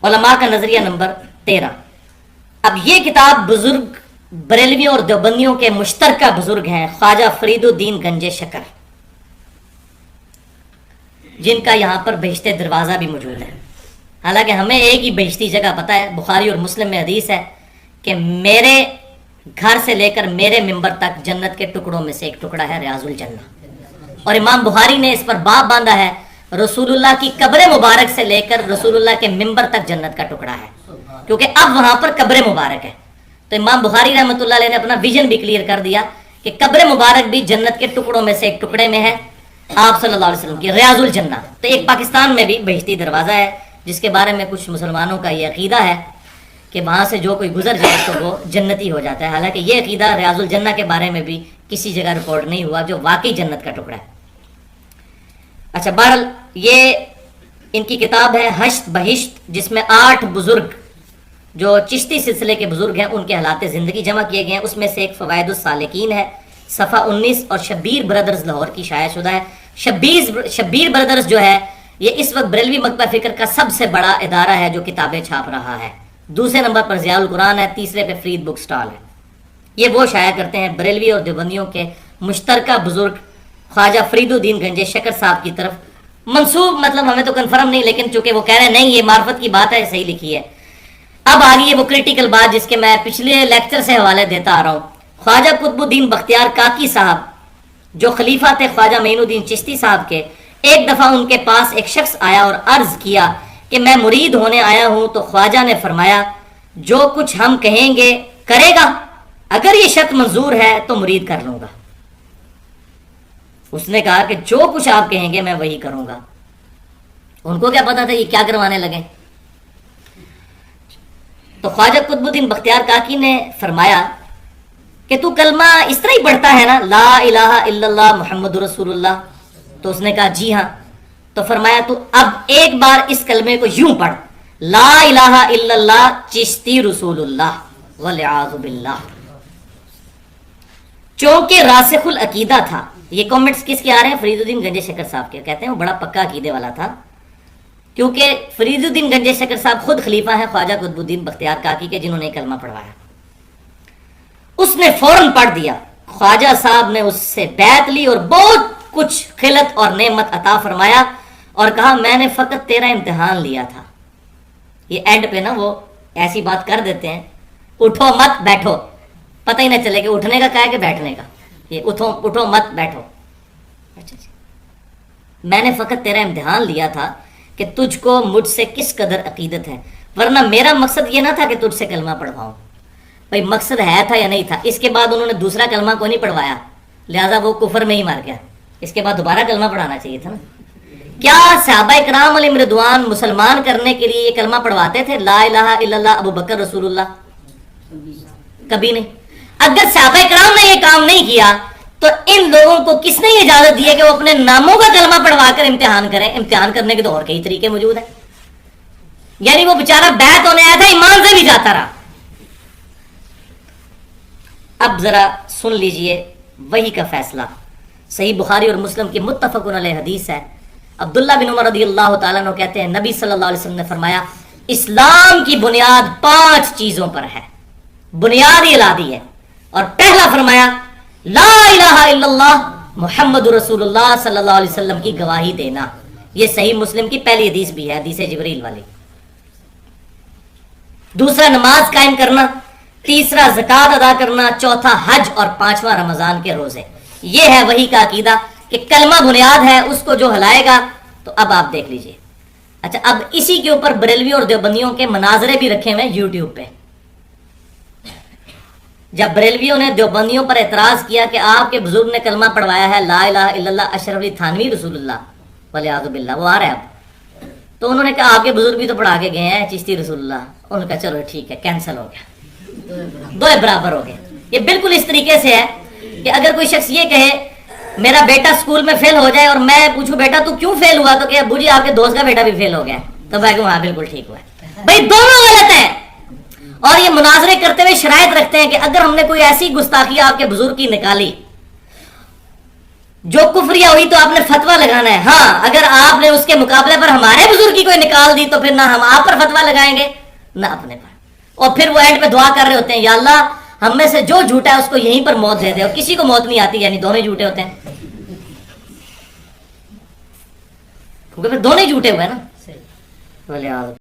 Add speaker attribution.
Speaker 1: علماء کا نظریہ نمبر 13۔ اب یہ کتاب بزرگ بریلویوں اور دیوبندیوں کے مشترکہ بزرگ ہیں خواجہ فرید الدین گنج شکر، جن کا یہاں پر بہشت دروازہ بھی موجود ہے۔ حالانکہ ہمیں ایک ہی بہشتی جگہ پتہ ہے، بخاری اور مسلم میں حدیث ہے کہ میرے گھر سے لے کر میرے ممبر تک جنت کے ٹکڑوں میں سے ایک ٹکڑا ہے ریاض الجنہ، اور امام بخاری نے اس پر باب باندھا ہے رسول اللہ کی قبر مبارک سے لے کر رسول اللہ کے ممبر تک جنت کا ٹکڑا ہے، کیونکہ اب وہاں پر قبر مبارک ہے۔ تو امام بخاری رحمۃ اللہ علیہ نے اپنا ویژن بھی کلیئر کر دیا کہ قبر مبارک بھی جنت کے ٹکڑوں میں سے ایک ٹکڑے میں ہے آپ صلی اللہ علیہ وسلم کی ریاض الجنہ۔ تو ایک پاکستان میں بھی بہشتی دروازہ ہے جس کے بارے میں کچھ مسلمانوں کا یہ عقیدہ ہے کہ وہاں سے جو کوئی گزر جائے تو وہ جنتی ہو جاتا ہے، حالانکہ یہ عقیدہ ریاض الجنہ کے بارے میں بھی کسی جگہ ریکارڈ نہیں ہوا جو واقعی جنت کا ٹکڑا ہے۔ اچھا، بہرحال یہ ان کی کتاب ہے ہشت بہشت، جس میں 8 بزرگ جو چشتی سلسلے کے بزرگ ہیں ان کے حالات زندگی جمع کیے گئے ہیں۔ اس میں سے ایک فوائد السالکین ہے، صفحہ 19، اور شبیر برادرز لاہور کی شائع شدہ ہے۔ شبیر برادرز جو ہے یہ اس وقت بریلوی مکتبہ فکر کا سب سے بڑا ادارہ ہے جو کتابیں چھاپ رہا ہے۔ دوسرے نمبر پر ضیاء القرآن ہے، تیسرے پہ فرید بک سٹال ہے۔ یہ وہ شائع کرتے ہیں بریلوی اور دیوبندیوں کے مشترکہ بزرگ خواجہ فرید الدین گنج شکر صاحب کی طرف منسوب، مطلب ہمیں تو کنفرم نہیں، لیکن چونکہ وہ کہہ رہے ہیں نہیں یہ معرفت کی بات ہے، صحیح لکھی ہے۔ اب آگئی ہے وہ کرٹیکل بات جس کے میں پچھلے لیکچر سے حوالے دیتا آ رہا ہوں۔ خواجہ قطب الدین بختیار کاکی صاحب جو خلیفہ تھے خواجہ معین الدین چشتی صاحب کے، ایک دفعہ ان کے پاس ایک شخص آیا اور عرض کیا کہ میں مرید ہونے آیا ہوں، تو خواجہ نے فرمایا جو کچھ ہم کہیں گے کرے گا، اگر یہ شرط منظور ہے تو مرید کر لوں گا۔ اس نے کہا کہ جو کچھ آپ کہیں گے میں وہی کروں گا۔ ان کو کیا پتا تھا یہ کیا کروانے لگے؟ تو خواجہ قطب الدین بختیار کاکی نے فرمایا کہ تو کلمہ اس طرح ہی پڑھتا ہے نا، لا الہ الا اللہ محمد رسول اللہ؟ تو اس نے کہا جی ہاں۔ تو فرمایا تو اب ایک بار اس کلمے کو یوں پڑھ، لا الہ الا اللہ چشتی رسول اللہ والعیاذ باللہ۔ چونکہ راسخ العقیدہ تھا، یہ کامنٹس کس کے آ رہے ہیں؟ فرید الدین گنج شکر صاحب کے، کہتے ہیں وہ بڑا پکا عقیدے والا تھا، کیونکہ فرید الدین گنج شکر صاحب خود خلیفہ ہیں خواجہ قطب الدین بختیار کاکی کے جنہوں نے کلمہ پڑھوایا۔ اس نے فوراً پڑھ دیا، خواجہ صاحب نے اس سے بیعت لی اور بہت کچھ خلت اور نعمت عطا فرمایا اور کہا میں نے فقط تیرا امتحان لیا تھا۔ یہ اینڈ پہ نا وہ ایسی بات کر دیتے ہیں، اٹھو مت بیٹھو، پتہ ہی نہ چلے کہ اٹھنے کا کہا ہے کہ بیٹھنے کا، یہ اٹھو مت بیٹھو۔ اچھا جی، میں نے فقط تیرا امتحان لیا تھا کہ تجھ کو مجھ سے کس قدر عقیدت ہے، ورنہ میرا مقصد یہ نہ تھا کہ تجھ سے کلمہ پڑھواؤں۔ بھائی مقصد ہے تھا یا نہیں تھا؟ اس کے بعد انہوں نے دوسرا کلمہ کو نہیں پڑھوایا، لہذا وہ کفر میں ہی مار گیا۔ اس کے بعد دوبارہ کلمہ پڑھانا چاہیے تھا نا۔ کیا صحابہ کرام علیہم رضوان مسلمان کرنے کے لیے یہ کلمہ پڑھواتے تھے لا الہ الا اللہ ابو بکر رسول اللہ؟ کبھی نہیں۔ اگر صحابہ کرام نے یہ کام نہیں کیا تو ان لوگوں کو کس نے یہ اجازت دی ہے کہ وہ اپنے ناموں کا کلمہ پڑھوا کر امتحان کریں؟ امتحان کرنے کے تو اور کئی طریقے موجود ہیں۔ یعنی وہ بیچارہ بیعت ہونے آیا تھا، ایمان سے بھی جاتا رہا۔ اب ذرا سن لیجئے وحی کا فیصلہ۔ صحیح بخاری اور مسلم کی متفق علیہ حدیث ہے، عبداللہ بن عمر رضی اللہ تعالیٰ عنہ کہتے ہیں نبی صلی اللہ علیہ وسلم نے فرمایا اسلام کی بنیاد 5 چیزوں پر ہے، بنیاد ہی الہی ہے، اور پہلا فرمایا لا الہ الا اللہ محمد رسول اللہ صلی اللہ علیہ وسلم کی گواہی دینا۔ یہ صحیح مسلم کی پہلی حدیث بھی ہے، حدیث جبریل والی۔ دوسرا نماز قائم کرنا، تیسرا زکوٰۃ ادا کرنا، چوتھا حج، اور 5واں رمضان کے روزے۔ یہ ہے وحی کا عقیدہ کہ کلمہ بنیاد ہے، اس کو جو ہلائے گا۔ تو اب آپ دیکھ لیجئے۔ اچھا، اب اسی کے اوپر بریلوی اور دیوبندیوں کے مناظرے بھی رکھے ہوئے یوٹیوب پہ۔ جب بریلویوں نے دیوبندیوں پر اعتراض کیا کہ آپ کے بزرگ نے کلمہ پڑھوایا ہے لا الہ الا اللہ اشرف علی تھانوی رسول اللہ والعیاذ باللہ، وہ آ رہا ہے اب، تو انہوں نے کہا آپ کے بزرگ بھی تو پڑھا کے گئے ہیں چشتی رسول اللہ۔ انہوں نے کہا چلو ٹھیک ہے، کینسل ہو گیا، دو برابر ہو گئے۔ یہ بالکل اس طریقے سے ہے کہ اگر کوئی شخص یہ کہے میرا بیٹا سکول میں فیل ہو جائے اور میں پوچھوں بیٹا تو کیوں فیل ہوا، تو کہ ابو جی آپ کے دوست کا بیٹا بھی فیل ہو گیا، تو میں کہوں ہاں بالکل ٹھیک ہوا ہے۔ بھائی دونوں غلط ہیں، اور یہ مناظرے کرتے ہوئے شرائط رکھتے ہیں کہ اگر ہم نے کوئی ایسی گستاخی آپ کے بزرگ کی نکالی جو کفریہ ہوئی تو آپ نے فتویٰ لگانا ہے. ہاں اگر آپ نے اس کے مقابلے پر ہمارے بزرگ کی کوئی نکال دی تو پھر نہ ہم آپ پر فتویٰ لگائیں گے نہ اپنے پر. اور پھر وہ اینڈ پہ دعا کر رہے ہوتے ہیں یا اللہ ہم میں سے جو جھوٹا ہے اس کو یہیں پر موت دے دے, اور کسی کو موت نہیں آتی, یعنی دونوں ہی جھوٹے ہوتے ہیں, کیونکہ پھر دونوں ہی جھوٹے ہوئے نا.